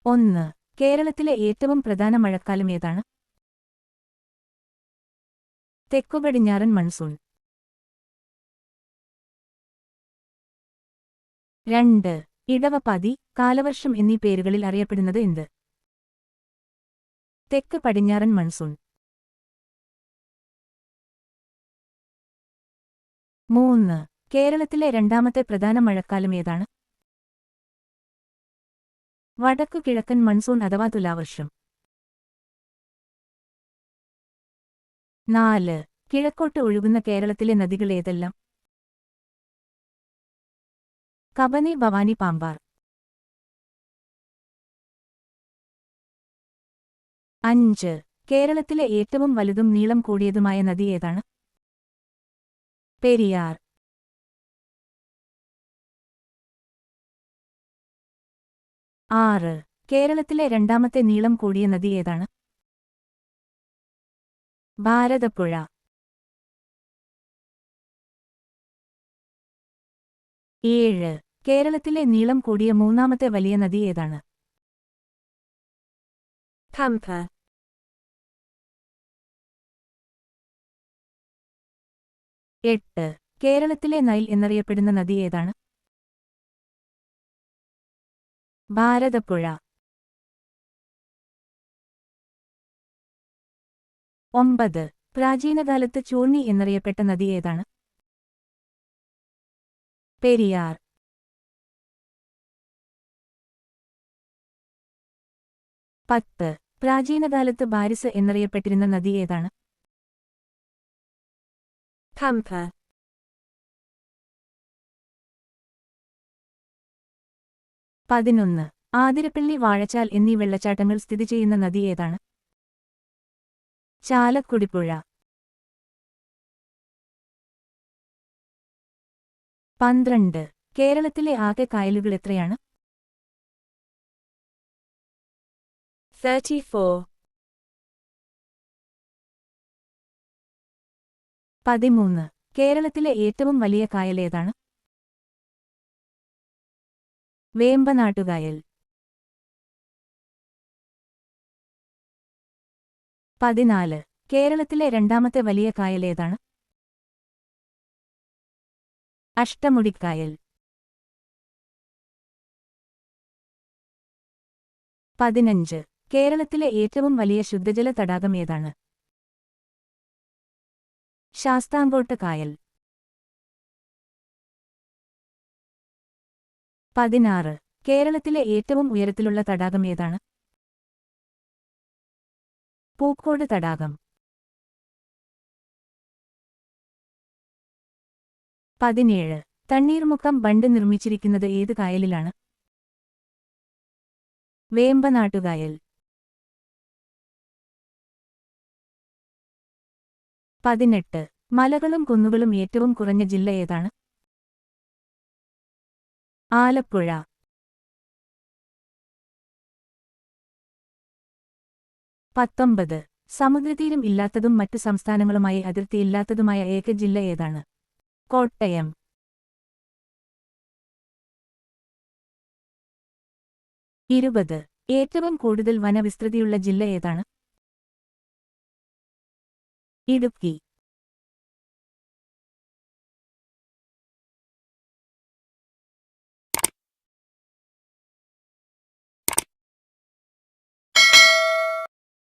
1. കേരളത്തിലെ ഏറ്റവും പ്രധാന മഴക്കാലം ഏതാണ്? തെക്കുപടിഞ്ഞാറൻ മൺസൂൺ. 2. ഇടവപ്പാതി, കാലവർഷം എന്നീ പേരുകളിൽ അറിയപ്പെടുന്നത് എന്ത്? തെക്ക് പടിഞ്ഞാറൻ മൺസൂൺ. 3. കേരളത്തിലെ രണ്ടാമത്തെ പ്രധാന മഴക്കാലം ഏതാണ്? വടക്കു കിഴക്കൻ മൺസൂൺ അഥവാ തുലാവർഷം. 4. കിഴക്കോട്ട് ഒഴുകുന്ന കേരളത്തിലെ നദികൾ ഏതെല്ലാം? കബനി, ഭവാനി, പാമ്പാർ. 5. കേരളത്തിലെ ഏറ്റവും വലുതും നീളം കൂടിയതുമായ നദി ഏതാണ്? പെരിയാർ. 6. കേരളത്തിലെ രണ്ടാമത്തെ നീളം കൂടിയ നദി ഏതാണ്? ഭാരതപ്പുഴ. 7. കേരളത്തിലെ നീളം കൂടിയ മൂന്നാമത്തെ വലിയ നദി ഏതാണ്? പമ്പ. 8. കേരളത്തിലെ നൈൽ എന്നറിയപ്പെടുന്ന നദി ഏതാണ്? ഭാരതപ്പുഴ. 9. പ്രാചീനകാലത്ത് ചൂർണി എന്നറിയപ്പെട്ട നദി ഏതാണ്? പെരിയാർ. 10. പ്രാചീനകാലത്ത് ബാരിസ് എന്നറിയപ്പെട്ടിരുന്ന നദി ഏതാണ്? പമ്പ. 11. ആതിരപ്പള്ളി, വാഴച്ചാൽ എന്നീ വെള്ളച്ചാട്ടങ്ങൾ സ്ഥിതി ചെയ്യുന്ന നദി ഏതാണ്? ചാലക്കുടിപ്പുഴ. 12. കേരളത്തിലെ ആകെ കായലുകൾ എത്രയാണ്? 34. 13. കേരളത്തിലെ ഏറ്റവും വലിയ കായൽ ഏതാണ്? വേമ്പനാട്ടുകായൽ. 14. കേരളത്തിലെ രണ്ടാമത്തെ വലിയ കായൽ ഏതാണ്? അഷ്ടമുടിക്കായൽ. 15. കേരളത്തിലെ ഏറ്റവും വലിയ ശുദ്ധജല തടാകം ഏതാണ്? ശാസ്താംകോട്ട കായൽ. 16. കേരളത്തിലെ ഏറ്റവും ഉയരത്തിലുള്ള തടാകം ഏതാണ്? പൂക്കോട് തടാകം. 17. തണ്ണീർമുക്കം ബണ്ട് നിർമ്മിച്ചിരിക്കുന്നത് ഏത് കായലിലാണ്? വേമ്പനാട്ടുകായൽ. 18. മലകളും കുന്നുകളും ഏറ്റവും കുറഞ്ഞ ജില്ല ഏതാണ്? ആലപ്പുഴ. 19. സമുദ്രതീരം ഇല്ലാത്തതും മറ്റു സംസ്ഥാനങ്ങളുമായി അതിർത്തിയില്ലാത്തതുമായ ഏക ജില്ല ഏതാണ്? കോട്ടയം. 20. ഏറ്റവും കൂടുതൽ വനവിസ്തൃതിയുള്ള ജില്ല ഏതാണ്? ഇടുക്കി.